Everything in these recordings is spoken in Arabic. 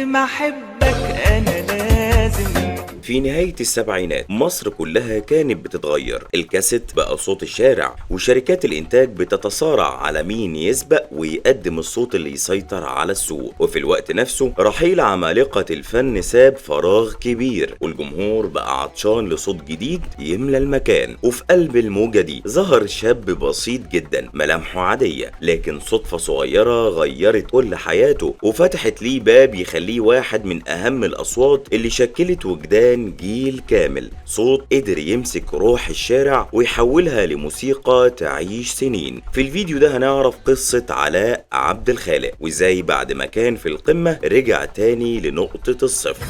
ما احبك انا لازم. في نهاية السبعينات مصر كلها كانت بتتغير، الكاسيت بقى صوت الشارع وشركات الإنتاج بتتصارع على مين يسبق ويقدم الصوت اللي يسيطر على السوق. وفي الوقت نفسه رحيل عمالقة الفن ساب فراغ كبير والجمهور بقى عطشان لصوت جديد يملى المكان. وفي قلب الموجة دي ظهر شاب بسيط جدا ملامحه عادية، لكن صدفة صغيرة غيرت كل حياته وفتحت ليه باب يخليه واحد من أهم الأصوات اللي شكلت وجدان جيل كامل. صوت قدر يمسك روح الشارع ويحولها لموسيقى تعيش سنين. في الفيديو ده هنعرف قصة علاء عبد الخالق وازاي بعد ما كان في القمة رجع تاني لنقطة الصفر.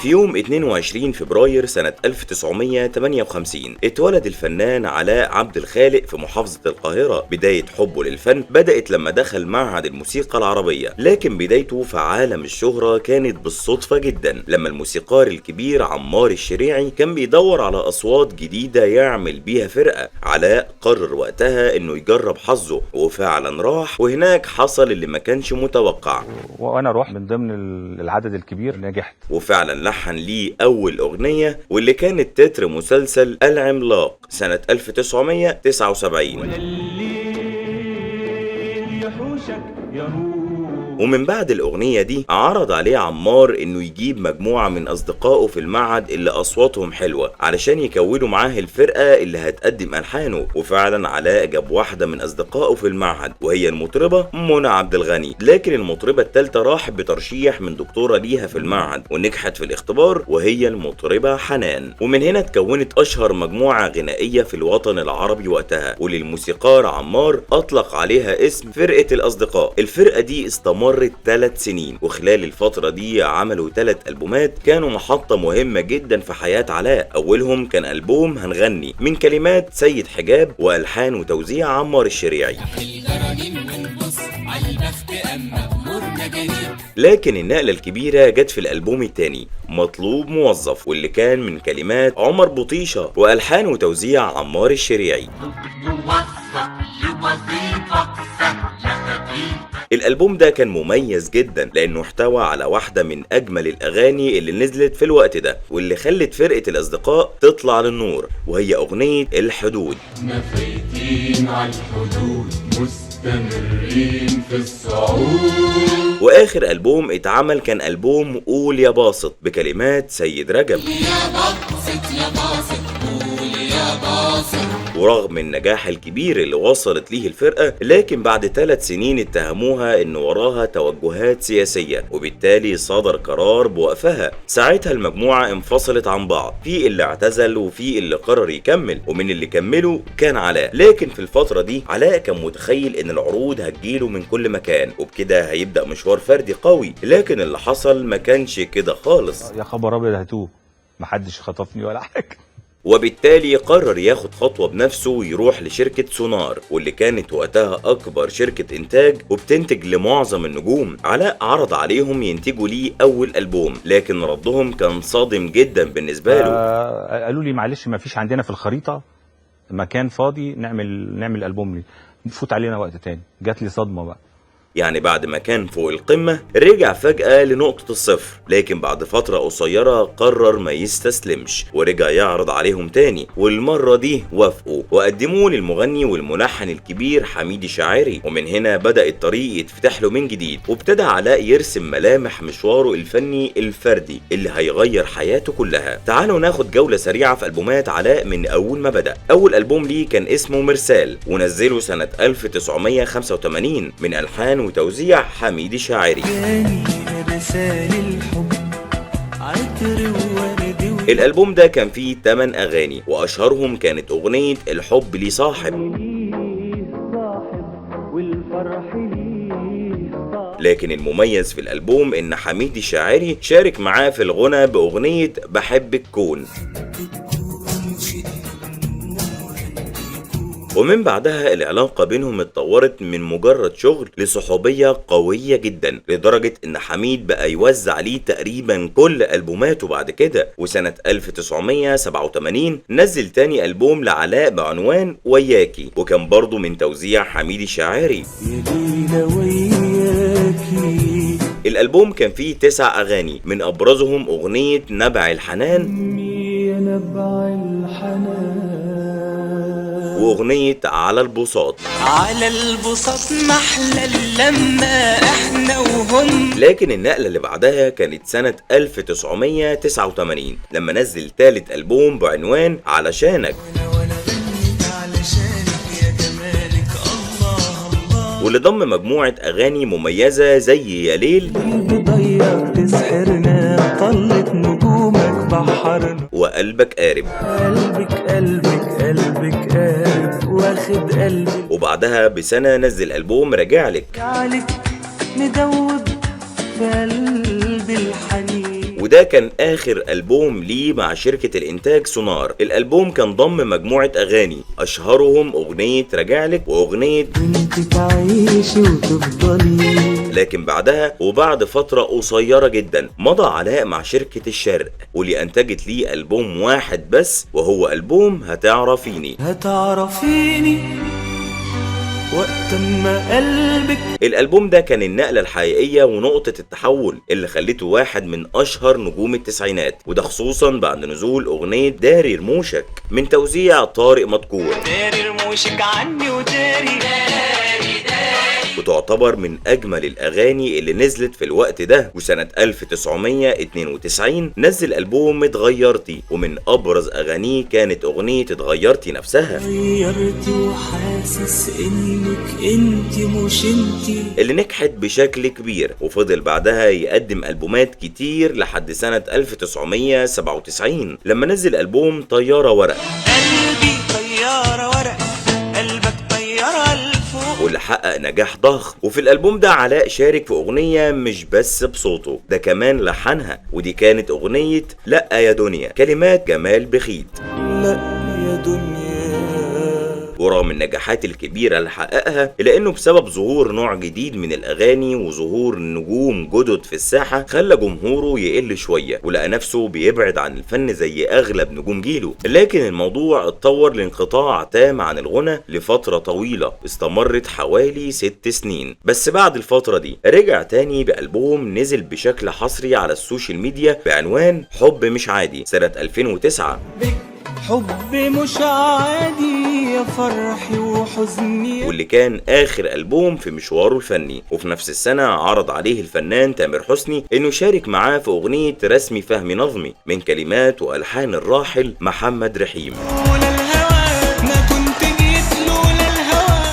في يوم 22 فبراير سنة 1958 اتولد الفنان علاء عبد الخالق في محافظة القاهرة. بداية حبه للفن بدأت لما دخل معهد الموسيقى العربية، لكن بدايته في عالم الشهرة كانت بالصدفة جدا لما الموسيقار الكبير عمار الشريعي كان بيدور على أصوات جديدة يعمل بيها فرقة. علاء قرر وقتها انه يجرب حظه وفعلا راح، وهناك حصل اللي ما كانش متوقع. وانا روح من ضمن العدد الكبير نجحت، وفعلا لحن ليه أول أغنية واللي كانت تتر مسلسل العملاق سنة 1979. ومن بعد الأغنية دي عرض عليه عمار إنه يجيب مجموعة من أصدقائه في المعهد اللي أصواتهم حلوة علشان يكونوا معاه الفرقة اللي هتقدم ألحانه. وفعلا علاء جاب واحدة من أصدقائه في المعهد وهي المطربة منى عبد الغني، لكن المطربة الثالثة راحت بترشيح من دكتورة ليها في المعهد ونجحت في الاختبار وهي المطربة حنان. ومن هنا اتكونت أشهر مجموعة غنائية في الوطن العربي وقتها، وللموسيقار عمار أطلق عليها اسم فرقة الأصدقاء. الفرقة دي استمرت 3 سنين، وخلال الفترة دي عملوا 3 ألبومات كانوا محطة مهمة جدا في حياة علاء. أولهم كان ألبوم هنغني من كلمات سيد حجاب وألحان وتوزيع عمار الشريعي. لكن النقلة الكبيرة جت في الألبوم الثاني مطلوب موظف، واللي كان من كلمات عمر بطيشة وألحان وتوزيع عمار الشريعي. الألبوم ده كان مميز جدا لأنه احتوى على واحدة من أجمل الأغاني اللي نزلت في الوقت ده واللي خلت فرقة الأصدقاء تطلع للنور، وهي أغنية الحدود. نفايتين على الحدود مستمرين في الصعود. وآخر ألبوم اتعمل كان ألبوم قول يا باسط بكلمات سيد رجب. يا باسط يا باسط قول يا باسط. ورغم النجاح الكبير اللي وصلت ليه الفرقة، لكن بعد 3 سنين اتهموها ان وراها توجهات سياسية، وبالتالي صدر قرار بوقفها. ساعتها المجموعة انفصلت عن بعض، في اللي اعتزل وفي اللي قرر يكمل، ومن اللي كملوا كان علاء. لكن في الفترة دي علاء كان متخيل ان العروض هتجيله من كل مكان وبكده هيبدأ مشوار فردي قوي، لكن اللي حصل ما كانش كده خالص. يا خبر ابيض هتوه، محدش خطفني ولا حاجة. وبالتالي قرر ياخد خطوة بنفسه ويروح لشركة سونار، واللي كانت وقتها أكبر شركة إنتاج وبتنتج لمعظم النجوم. علاء عرض عليهم ينتجوا ليه أول ألبوم، لكن ردهم كان صادم جدا بالنسبة له. قالوا لي معلش ما فيش عندنا في الخريطة مكان فاضي نعمل ألبوم ليه، نفوت علينا وقت تاني. جات لي صدمة بقى، يعني بعد ما كان فوق القمة رجع فجأة لنقطة الصفر، لكن بعد فترة قصيرة قرر ما يستسلمش ورجع يعرض عليهم تاني، والمرة دي وافقوا وقدموه للمغني والملحن الكبير حميد الشاعري. ومن هنا بدأ الطريق يتفتح له من جديد، وابتدى علاء يرسم ملامح مشواره الفني الفردي اللي هيغير حياته كلها. تعالوا ناخد جولة سريعة في ألبومات علاء من أول ما بدأ. أول ألبوم ليه كان اسمه مرسال ونزله سنة 1985 من ألحان وتوزيع حميد الشاعري. الألبوم ده كان فيه 8 أغاني، وأشهرهم كانت أغنية الحب لي صاحب. لكن المميز في الألبوم إن حميد الشاعري شارك معاه في الغنى بأغنية بحبك كون. ومن بعدها العلاقة بينهم اتطورت من مجرد شغل لصحوبية قوية جدا، لدرجة ان حميد بقى يوزع عليه تقريبا كل ألبوماته بعد كده. وسنة 1987 نزل تاني ألبوم لعلاء بعنوان وياكي، وكان برضو من توزيع حميد الشاعري. الألبوم كان فيه 9 أغاني، من أبرزهم أغنية نبع الحنان يا نبع الحنان وأغنية على البساط. على البساط محلى لما احنا وهم. لكن النقلة اللي بعدها كانت سنة 1989 لما نزل تالت ألبوم بعنوان علشانك، وانا غنيت علشانك يا جمالك الله الله. واللي ضم مجموعة أغاني مميزة زي يا ليل قلبي ضيق تسحرنا، طلت نجومك بحرنا. وقلبك قارب. قلبك قارب واخد قلبي. وبعدها بسنة نزل ألبوم راجع لك، عليك مدوب في قلبي الحنين. وده كان آخر ألبوم ليه مع شركة الإنتاج سونار. الألبوم كان ضم مجموعة أغاني أشهرهم أغنية راجعلك وأغنية وانت تعيشي وتفضلي. لكن بعدها وبعد فترة قصيرة جدا مضى علاء مع شركة الشرق، واللي أنتجت ليه ألبوم واحد بس وهو ألبوم هتعرفيني. وقت ما قلبك. الألبوم ده كان النقلة الحقيقية ونقطة التحول اللي خلته واحد من أشهر نجوم التسعينات، وده خصوصا بعد نزول أغنية داري رموشك من توزيع طارق مدكور. داري رموشك عني وداري وتعتبر من أجمل الأغاني اللي نزلت في الوقت ده. وسنة 1992 نزل ألبوم اتغيرتي، ومن أبرز أغانيه كانت أغنية اتغيرتي نفسها. غيرتي وحاسس إنك انت مش انتي، اللي نجحت بشكل كبير، وفضل بعدها يقدم ألبومات كتير لحد سنة 1997 لما نزل ألبوم طيارة ورق. قلبي طيارة ورق، قلبك طيارة لفوق، واللي حقق نجاح ضخم. وفي الألبوم ده علاء شارك في أغنية مش بس بصوته، ده كمان لحنها، ودي كانت أغنية لأ يا دنيا كلمات جمال بخيت. لا يا دنيا. ورغم النجاحات الكبيرة اللي حققها، إلا إنه بسبب ظهور نوع جديد من الأغاني وظهور نجوم جدد في الساحة خلى جمهوره يقل شوية، ولقى نفسه بيبعد عن الفن زي أغلب نجوم جيله. لكن الموضوع اتطور لانقطاع تام عن الغنى لفترة طويلة استمرت حوالي 6 سنين. بس بعد الفترة دي رجع تاني بألبوم نزل بشكل حصري على السوشيال ميديا بعنوان حب مش عادي سنة 2009. حب مش عادي يا فرحي وحزني، واللي كان آخر ألبوم في مشواره الفني. وفي نفس السنة عرض عليه الفنان تامر حسني إنه يشارك معاه في أغنية رسمي فهمي نظمي من كلمات وألحان الراحل محمد رحيم.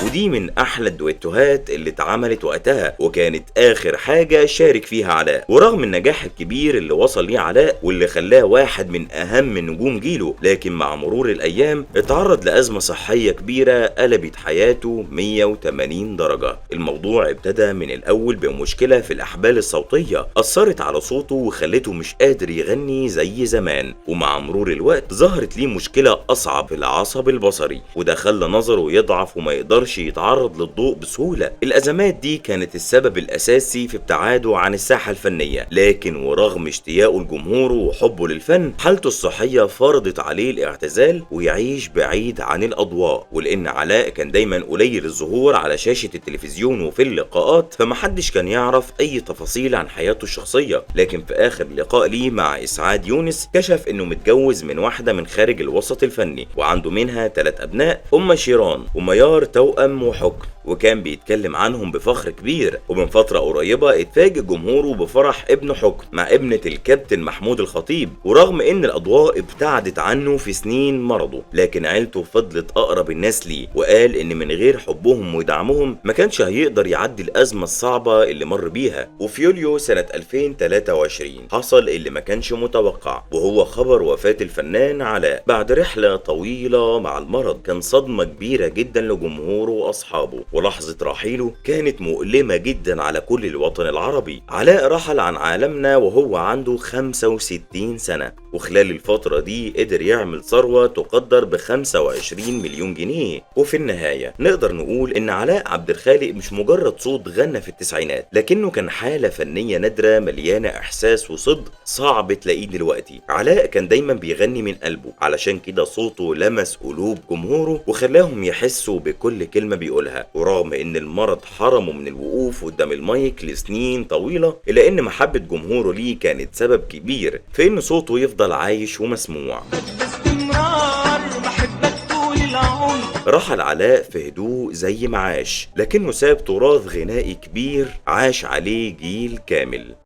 ودي من أحلى الدويتوهات اللي اتعملت وقتها، وكانت آخر حاجة شارك فيها علاء. ورغم النجاح الكبير اللي وصل ليه علاء واللي خلاه واحد من أهم نجوم جيله، لكن مع مرور الأيام اتعرض لأزمة صحية كبيرة قلبت حياته 180 درجة. الموضوع ابتدى من الأول بمشكلة في الأحبال الصوتية أثرت على صوته وخلته مش قادر يغني زي زمان، ومع مرور الوقت ظهرت ليه مشكلة أصعب في العصب البصري، وده خلى نظره يضعف وما يقدرش يتعرض للضوء بسهولة. الأزمات دي كانت السبب الأساسي في ابتعاده عن الساحة الفنية، لكن ورغم اشتياقه لجمهوره وحبه للفن حالته الصحية فرضت عليه الاعتزال ويعيش بعيد عن الأضواء. ولأن علاء كان دايما قليل الظهور على شاشة التلفزيون وفي اللقاءات، فمحدش كان يعرف أي تفاصيل عن حياته الشخصية. لكن في آخر لقاء ليه مع إسعاد يونس كشف إنه متجوز من واحدة من خارج الوسط الفني، وعنده منها 3 أبناء، هم شيران وميار توأم وحكم، وكان بيتكلم عنهم بفخر كبير. ومن فترة قريبة اتفاجئ جمهوره بفرح ابن حكم مع ابنة الكابتن محمود الخطيب، ورغم ان الاضواء ابتعدت عنه في سنين مرضه، لكن عيلته فضلت اقرب الناس ليه، وقال ان من غير حبهم ودعمهم ما كانش هيقدر يعدي الازمة الصعبة اللي مر بيها. وفي يوليو سنة 2023 حصل اللي ما كانش متوقع، وهو خبر وفاة الفنان علاء بعد رحلة طويلة مع المرض. كان صدمة كبيرة جدا لجمهوره واصحابه، ولحظة رحيله كانت مؤلمة جدا على كل الوطن العربي. علاء رحل عن عالمنا وهو عنده 65 سنة، وخلال الفترة دي قدر يعمل ثروة تقدر ب 25 مليون جنيه. وفي النهاية نقدر نقول ان علاء عبد الخالق مش مجرد صوت غنى في التسعينات، لكنه كان حالة فنية نادرة مليانة احساس وصدق صعب تلاقيه دلوقتي. علاء كان دايما بيغني من قلبه، علشان كده صوته لمس قلوب جمهوره وخلاهم يحسوا بكل كلمة بيقولها. ورغم ان المرض حرمه من الوقوف قدام المايك لسنين طويلة، الا ان محبة جمهوره ليه كانت سبب كبير في ان صوته يفضل عايش ومسموع. باستمرار بحبك طول العمر. رحل علاء في هدوء زي ما عاش، لكنه ساب تراث غنائي كبير عاش عليه جيل كامل.